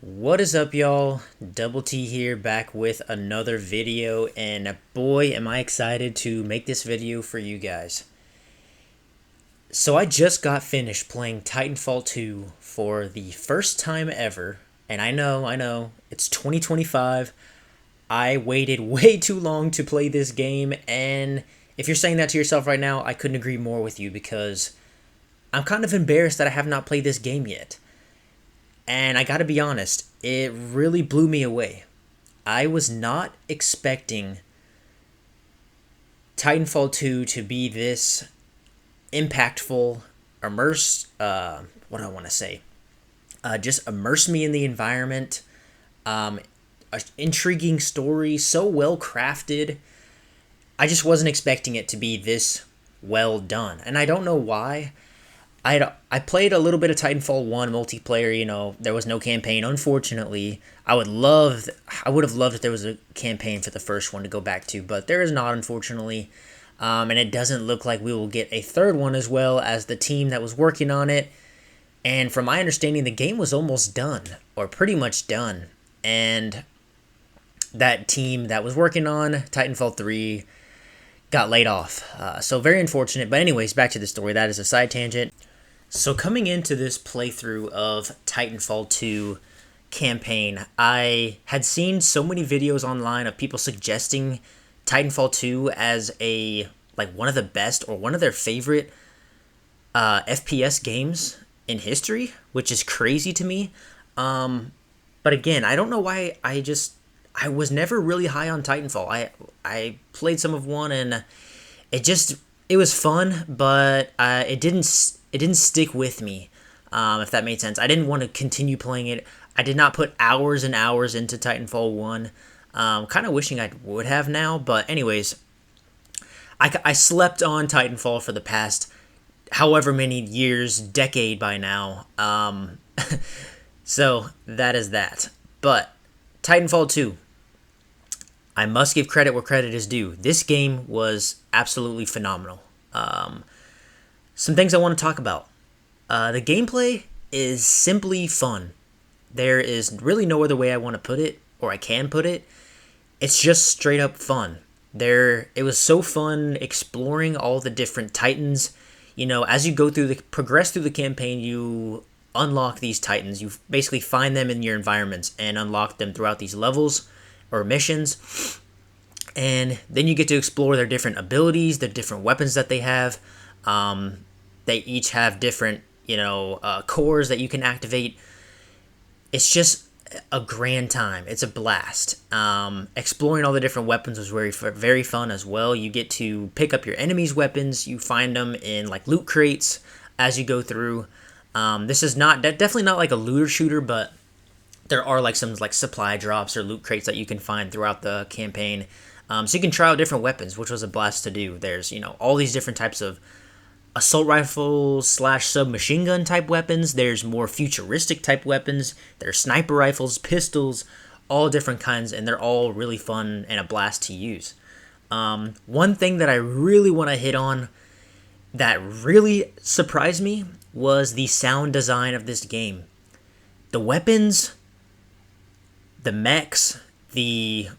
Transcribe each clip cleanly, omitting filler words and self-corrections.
What is up, y'all? Double T here, back with another video, and boy am I excited to make this video for you guys. So I just got finished playing Titanfall 2 for the first time ever, and I know, it's 2025. I waited way too long to play this game, and if you're saying that to yourself right now, I couldn't agree more with you because I'm kind of embarrassed that I have not played this game yet. And I gotta be honest, it really blew me away. I was not expecting Titanfall 2 to be this impactful, what do I want to say? Just immerse me in the environment. Um, a intriguing story, so well crafted. I just wasn't expecting it to be this well done. And I don't know why. I played a little bit of Titanfall 1 multiplayer, there was no campaign, unfortunately. I would have loved if there was a campaign for the first one to go back to, but there is not, unfortunately. And it doesn't look like we will get a third one as well as the team that was working on it. And from my understanding, the game was almost done, or pretty much done. And that team that was working on Titanfall 3 got laid off. So very unfortunate. But anyways, back to the story. That is a side tangent. So coming into this playthrough of Titanfall 2 campaign, I had seen so many videos online of people suggesting Titanfall 2 as one of the best or one of their favorite FPS games in history, which is crazy to me. But again, I don't know why I was never really high on Titanfall. I played some of one and it was fun, but it didn't stick with me, if that made sense. I didn't want to continue playing it. I did not put hours and hours into Titanfall 1. Kind of wishing I would have now, but anyways, I slept on Titanfall for the past however many years, decade by now. So that is that. But Titanfall 2, I must give credit where credit is due. This game was absolutely phenomenal. Some things I want to talk about. The gameplay is simply fun. There is really no other way I want to put it, or I can put it. It's just straight up fun. It was so fun exploring all the different Titans. As you progress through the campaign, you unlock these Titans. You basically find them in your environments and unlock them throughout these levels or missions. And then you get to explore their different abilities, the different weapons that they have. They each have different, cores that you can activate. It's just a grand time. It's a blast. Exploring all the different weapons was very fun as well. You get to pick up your enemies' weapons. You find them in loot crates as you go through. This is definitely not like a looter shooter, but there are some supply drops or loot crates that you can find throughout the campaign. So you can try out different weapons, which was a blast to do. There's all these different types of assault rifles / submachine gun type weapons. There's more futuristic type weapons. There's sniper rifles, pistols, all different kinds, and they're all really fun and a blast to use. One thing that I really want to hit on that really surprised me was the sound design of this game. The weapons, the mechs, the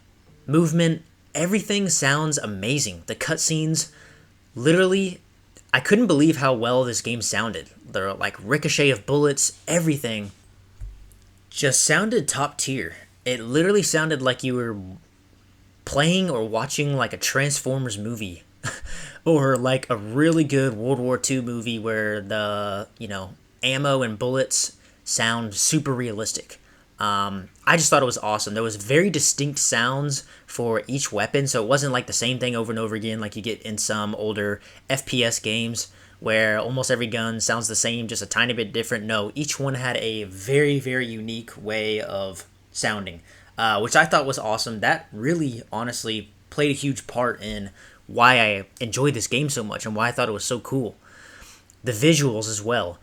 movement, everything sounds amazing. The cutscenes, literally, I couldn't believe how well this game sounded. The ricochet of bullets, everything just sounded top tier. It literally sounded like you were playing or watching a Transformers movie or a really good World War II movie where the, ammo and bullets sound super realistic. I just thought it was awesome. There was very distinct sounds for each weapon, so it wasn't the same thing over and over again like you get in some older FPS games where almost every gun sounds the same, just a tiny bit different. No, each one had a very, very unique way of sounding, which I thought was awesome. That really, honestly, played a huge part in why I enjoyed this game so much and why I thought it was so cool. The visuals as well.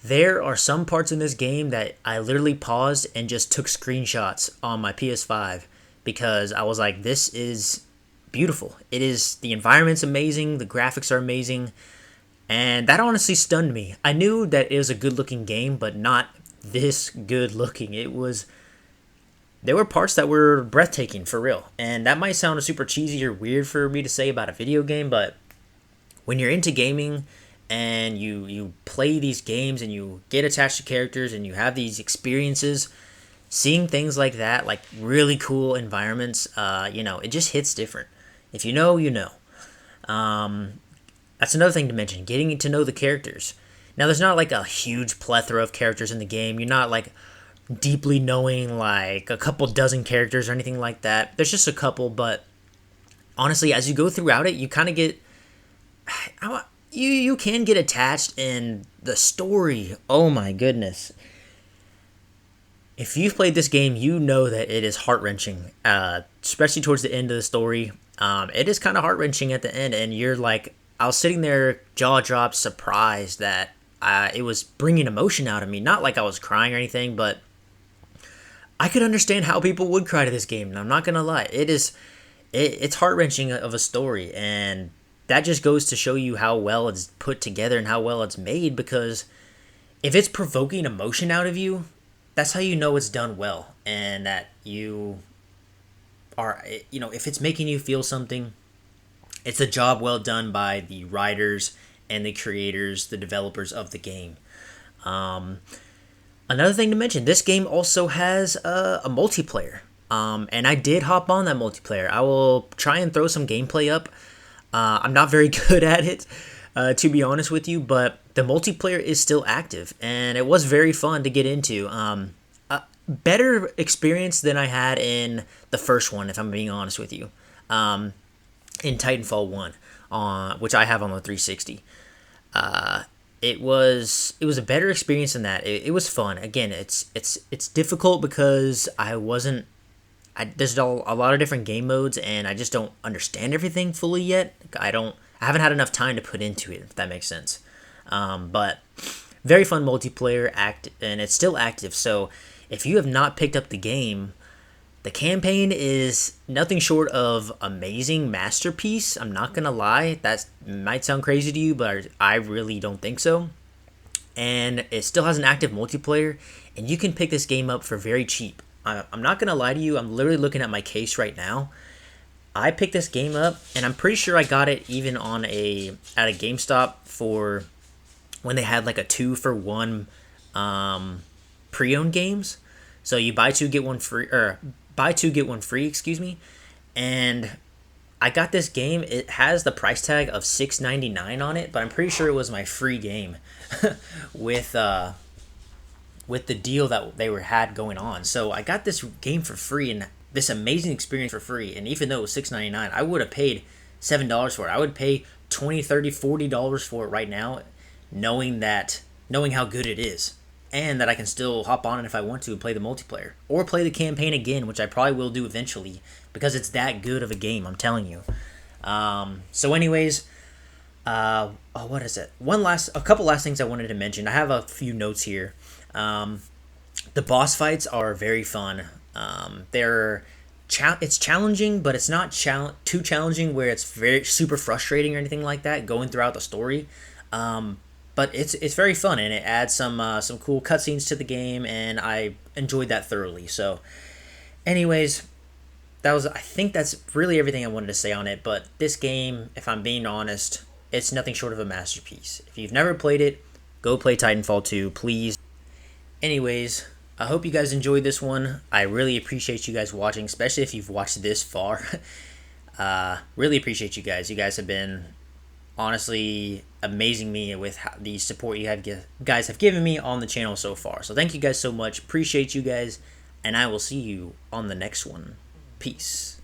There are some parts in this game that I literally paused and just took screenshots on my PS5 because I was like, this is beautiful. The environment's amazing, the graphics are amazing, and that honestly stunned me. I knew that it was a good looking game, but not this good looking. It was there were parts that were breathtaking for real. And that might sound super cheesy or weird for me to say about a video game, but when you're into gaming and you play these games and you get attached to characters and you have these experiences, seeing things like that, like really cool environments, it just hits different. If you know, you know. That's another thing to mention, getting to know the characters. Now, there's not like a huge plethora of characters in the game. You're not like deeply knowing like a couple dozen characters or anything like that. There's just a couple, but honestly, as you go throughout it, you kind of get you can get attached in the story. Oh my goodness. If you've played this game, you know that it is heart-wrenching, especially towards the end of the story. It is kind of heart-wrenching at the end, and you're like, I was sitting there, jaw dropped, surprised that it was bringing emotion out of me. Not like I was crying or anything, but I could understand how people would cry to this game, and I'm not gonna lie, it's heart-wrenching of a story, and that just goes to show you how well it's put together and how well it's made, because if it's provoking emotion out of you, that's how you know it's done well, and that you are, if it's making you feel something, it's a job well done by the writers and the creators, the developers of the game. Another thing to mention, this game also has a multiplayer, and I did hop on that multiplayer. I will try and throw some gameplay up. I'm not very good at it, to be honest with you, but the multiplayer is still active, and it was very fun to get into. A better experience than I had in the first one, if I'm being honest with you, in Titanfall 1, which I have on the 360. It was a better experience than that. It was fun. Again, it's difficult because there's a lot of different game modes, and I just don't understand everything fully yet. I haven't had enough time to put into it, if that makes sense. But very fun multiplayer and it's still active. So if you have not picked up the game, the campaign is nothing short of amazing masterpiece. I'm not gonna lie, that might sound crazy to you, but I really don't think so. And it still has an active multiplayer, and you can pick this game up for very cheap. I'm not gonna lie to you, I'm literally looking at my case right now. I picked this game up, and I'm pretty sure I got it even at a GameStop for when they had like a 2-for-1 pre-owned games. So you buy two get one free, excuse me. And I got this game. It has the price tag of $6.99 on it, but I'm pretty sure it was my free game with the deal that they had going on. So I got this game for free and this amazing experience for free. And even though it was $6.99, I would have paid $7 for it. I would pay $20, $30, $40 for it right now, knowing how good it is, and that I can still hop on it if I want to and play the multiplayer or play the campaign again, which I probably will do eventually because it's that good of a game, I'm telling you. So anyways, what is it? A couple last things I wanted to mention. I have a few notes here. The boss fights are very fun. It's challenging, but it's not too challenging where it's very super frustrating or anything like that going throughout the story. But it's very fun, and it adds some cool cutscenes to the game, and I enjoyed that thoroughly. So, anyways, I think that's really everything I wanted to say on it. But this game, if I'm being honest, it's nothing short of a masterpiece. If you've never played it, go play Titanfall 2, please. Anyways, I hope you guys enjoyed this one. I really appreciate you guys watching, especially if you've watched this far. Really appreciate you guys. You guys have been honestly amazing me with the support you guys have given me on the channel so far. So thank you guys so much. Appreciate you guys, and I will see you on the next one. Peace.